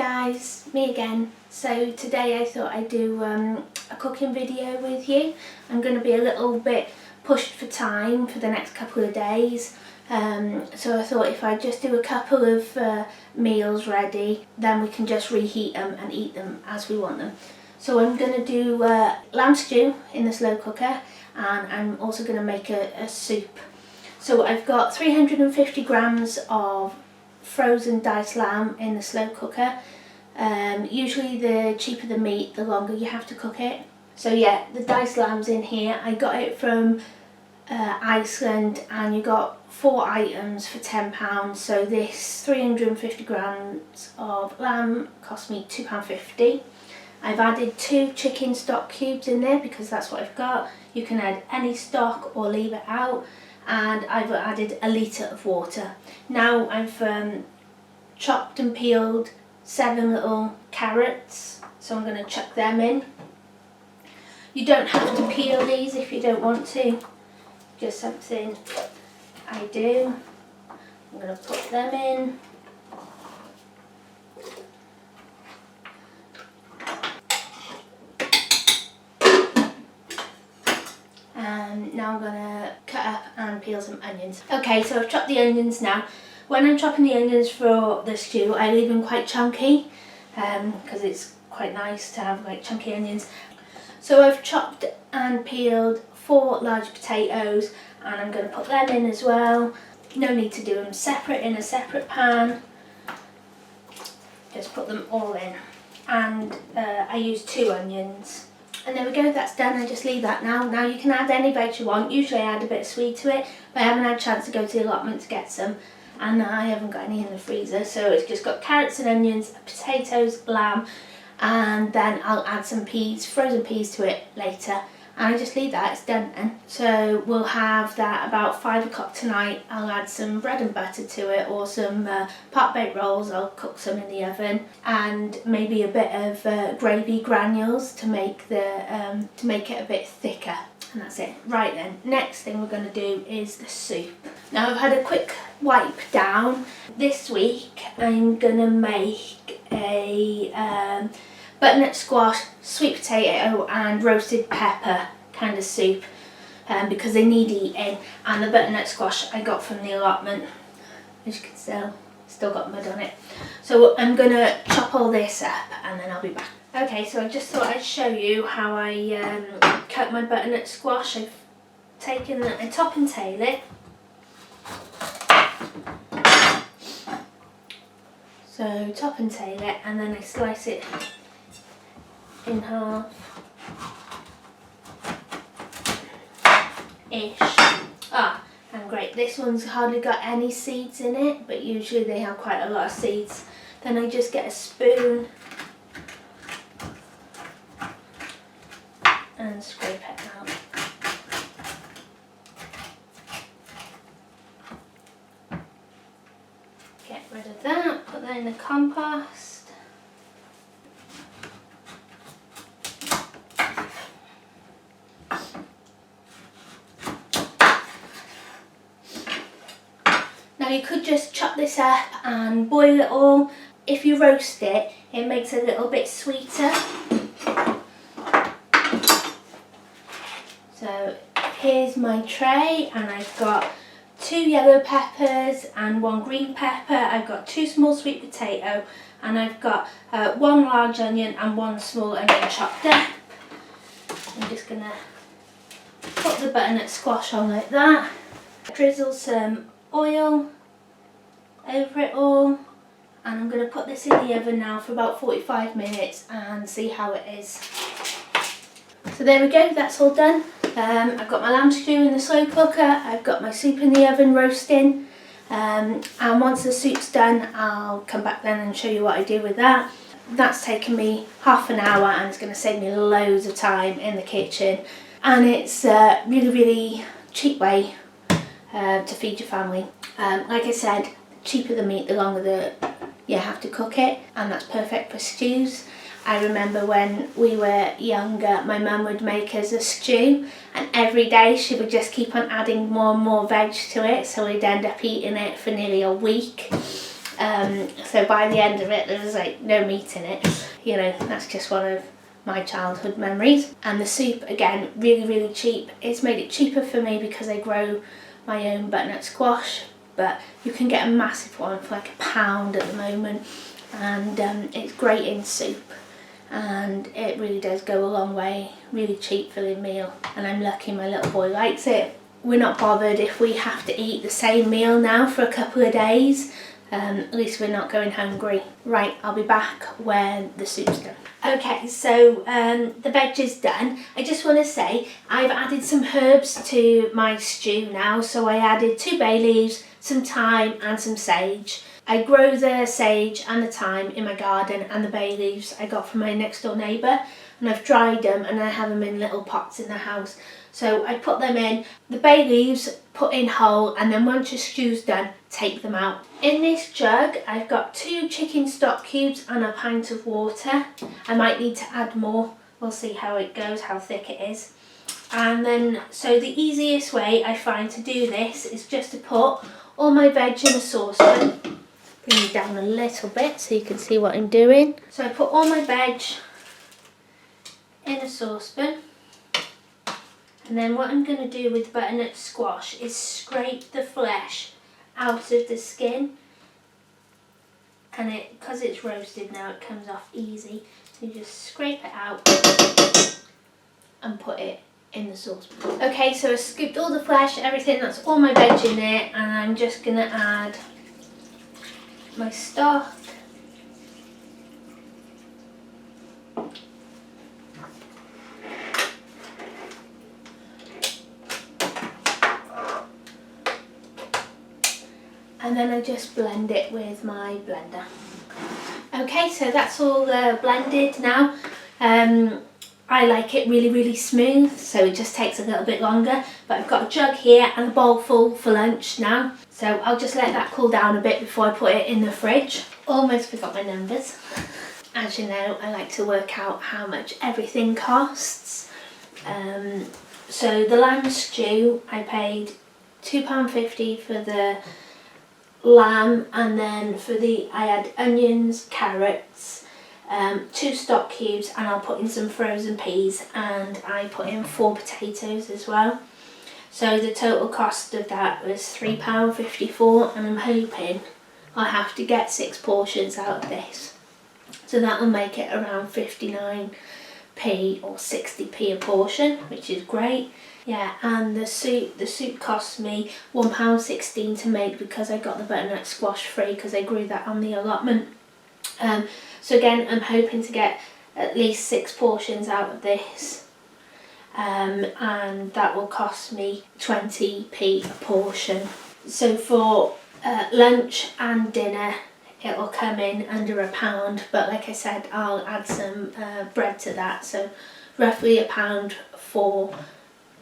guys, me again. So today I thought I'd do a cooking video with you. I'm going to be a little bit pushed for time for the next couple of days. So I thought if I just do a couple of meals ready, then we can just reheat them and eat them as we want them. So I'm going to do lamb stew in the slow cooker, and I'm also going to make a soup. So I've got 350 grams of frozen diced lamb in the slow cooker. Usually the cheaper the meat, the longer you have to cook it. So yeah, the diced lamb's in here. I got it from Iceland, and you got 4 items for £10. So this 350 grams of lamb cost me £2.50. I've added 2 chicken stock cubes in there because that's what I've got. You can add any stock or leave it out. And I've added a litre of water. Now I've chopped and peeled 7 little carrots, so I'm going to chuck them in. You don't have to peel these if you don't want to, just something I do. I'm going to put them in. And now I'm going to cut up and peel some onions. Okay, so I've chopped the onions now. When I'm chopping the onions for the stew, I leave them quite chunky because it's quite nice to have like chunky onions. So I've chopped and peeled 4 large potatoes, and I'm going to put them in as well. No need to do them separate in a separate pan. Just put them all in. And I use 2 onions. And there we go, that's done. I just leave that now. Now you can add any veg you want. Usually I add a bit of sweet to it, but I haven't had a chance to go to the allotment to get some, and I haven't got any in the freezer. So it's just got carrots and onions, potatoes, lamb, and then I'll add some peas, frozen peas to it later. And I just leave that, it's done then. So we'll have that about 5 o'clock tonight. I'll add some bread and butter to it, or some pot baked rolls. I'll cook some in the oven, and maybe a bit of gravy granules to make it a bit thicker. And that's it. Right then, next thing we're going to do is the soup. Now I've had a quick wipe down. This week I'm going to make a butternut squash, sweet potato and roasted pepper kind of soup, because they need eating. And the butternut squash I got from the allotment, as you can tell, still got mud on it. So I'm going to chop all this up and then I'll be back. Okay, so I just thought I'd show you how I cut my butternut squash. I've taken I top and tail it. So top and tail it, and then I slice it in half ish. And great, this one's hardly got any seeds in it, but usually they have quite a lot of seeds. Then I just get a spoon and scrape it out. Get rid of that, put that in the compost. Now you could just chop this up and boil it all. If you roast it, it makes it a little bit sweeter. So here's my tray, and I've got 2 yellow peppers and 1 green pepper. I've got 2 small sweet potato, and I've got 1 large onion and 1 small onion chopped up. I'm just going to put the butternut squash on like that. Drizzle some oil over it all, and I'm going to put this in the oven now for about 45 minutes and see how it is. So there we go, that's all done. I've got my lamb stew in the slow cooker, I've got my soup in the oven roasting, and once the soup's done I'll come back then and show you what I do with that. That's taken me half an hour, and it's going to save me loads of time in the kitchen, and it's a really cheap way to feed your family. Like I said, the cheaper the meat, the longer you have to cook it, and that's perfect for stews. I remember when we were younger, my mum would make us a stew, and every day she would just keep on adding more and more veg to it, so we'd end up eating it for nearly a week. So by the end of it, there was like no meat in it. You know, that's just one of my childhood memories. And the soup, again, really cheap. It's made it cheaper for me because I grow my own butternut squash, but you can get a massive one for like £1 at the moment, and it's great in soup, and it really does go a long way. Really cheap filling meal, and I'm lucky my little boy likes it. We're not bothered if we have to eat the same meal now for a couple of days. At least we're not going hungry. Right, I'll be back when the soup's done. Okay, so the veg is done. I just want to say I've added some herbs to my stew now. So I added 2 bay leaves, some thyme and some sage. I grow the sage and the thyme in my garden, and the bay leaves I got from my next door neighbour, and I've dried them and I have them in little pots in the house. So I put them in, the bay leaves put in whole, and then once your stew's done, take them out. In this jug I've got 2 chicken stock cubes and a pint of water. I might need to add more, we'll see how it goes, how thick it is. And then, so the easiest way I find to do this is just to put all my veg in a saucepan. Bring it down a little bit so you can see what I'm doing. So I put all my veg in a saucepan. And then what I'm going to do with butternut squash is scrape the flesh out of the skin. And because it's roasted now, it comes off easy. So you just scrape it out and put it in the saucepan. Okay, so I scooped all the flesh, everything, that's all my veg in it, and I'm just going to add my stock. And then I just blend it with my blender. Okay, so that's all blended now. I like it really smooth, so it just takes a little bit longer. But I've got a jug here and a bowl full for lunch now. So I'll just let that cool down a bit before I put it in the fridge. Almost forgot my numbers. As you know, I like to work out how much everything costs. So the lamb stew, I paid £2.50 for the lamb, and then for I had onions, carrots, 2 stock cubes, and I'll put in some frozen peas, and I put in 4 potatoes as well. So the total cost of that was £3.54, and I'm hoping I'll have to get 6 portions out of this. So that will make it around 59p or 60p a portion, which is great. Yeah, and the soup cost me £1.16 to make because I got the butternut squash free because I grew that on the allotment. So again, I'm hoping to get at least 6 portions out of this, and that will cost me 20p a portion. So for lunch and dinner, it will come in under £1, but like I said, I'll add some bread to that, so roughly £1 for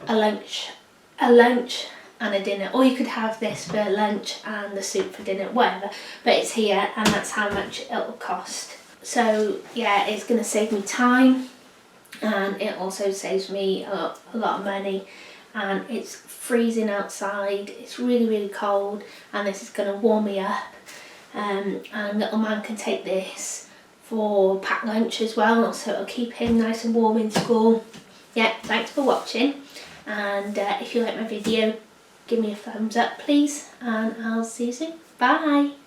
a lunch and a dinner, or you could have this for lunch and the soup for dinner, whatever, but it's here and that's how much it'll cost. So yeah, it's going to save me time, and it also saves me a lot of money, and it's freezing outside, it's really cold, and this is going to warm me up, and little man can take this for packed lunch as well, so it'll keep him nice and warm in school. Yeah, thanks for watching. And if you like my video, give me a thumbs up please, and I'll see you soon. Bye!